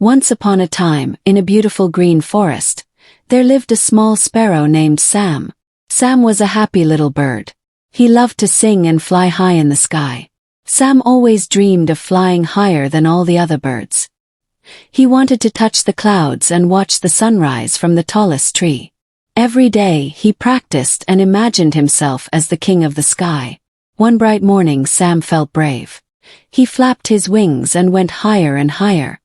Once upon a time, in a beautiful green forest, there lived a small sparrow named Sam. Sam was a happy little bird. He loved to sing and fly high in the sky. Sam always dreamed of flying higher than all the other birds. He wanted to touch the clouds and watch the sunrise from the tallest tree. Every day, he practiced and imagined himself as the king of the sky. One bright morning, Sam felt brave. He flapped his wings and went higher and higher.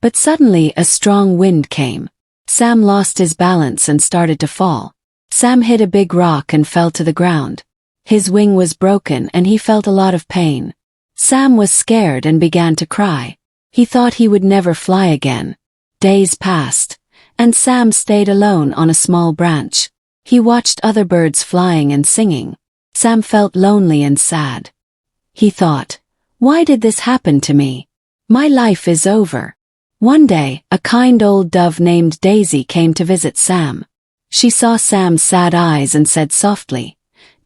But suddenly a strong wind came. Sam lost his balance and started to fall. Sam hit a big rock and fell to the ground. His wing was broken and he felt a lot of pain. Sam was scared and began to cry. He thought he would never fly again. Days passed, and Sam stayed alone on a small branch. He watched other birds flying and singing. Sam felt lonely and sad. He thought, "Why did this happen to me? My life is over." One day, a kind old dove named Daisy came to visit Sam. She saw Sam's sad eyes and said softly,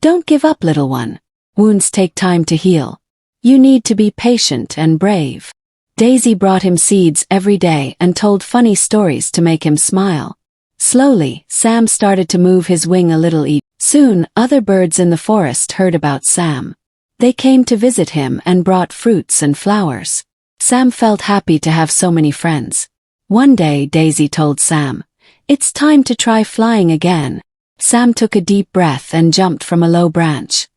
"Don't give up, little one. Wounds take time to heal. You need to be patient and brave." Daisy brought him seeds every day and told funny stories to make him smile. Slowly, Sam started to move his wing a little each. Soon, other birds in the forest heard about Sam. They came to visit him and brought fruits and flowers. Sam felt happy to have so many friends. One day, Daisy told Sam, "It's time to try flying again." Sam took a deep breath and jumped from a low branch.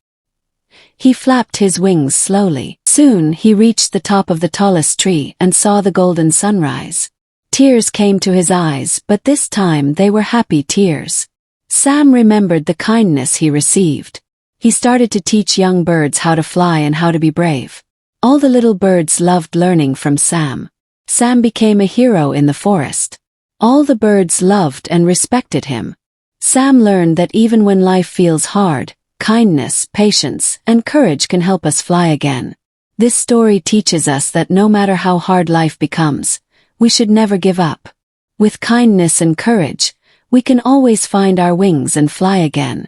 He flapped his wings slowly. Soon, he reached the top of the tallest tree and saw the golden sunrise. Tears came to his eyes, but this time they were happy tears. Sam remembered the kindness he received. He started to teach young birds how to fly and how to be brave. All the little birds loved learning from Sam. Sam became a hero in the forest. All the birds loved and respected him. Sam learned that even when life feels hard, kindness, patience, and courage can help us fly again. This story teaches us that no matter how hard life becomes, we should never give up. With kindness and courage, we can always find our wings and fly again.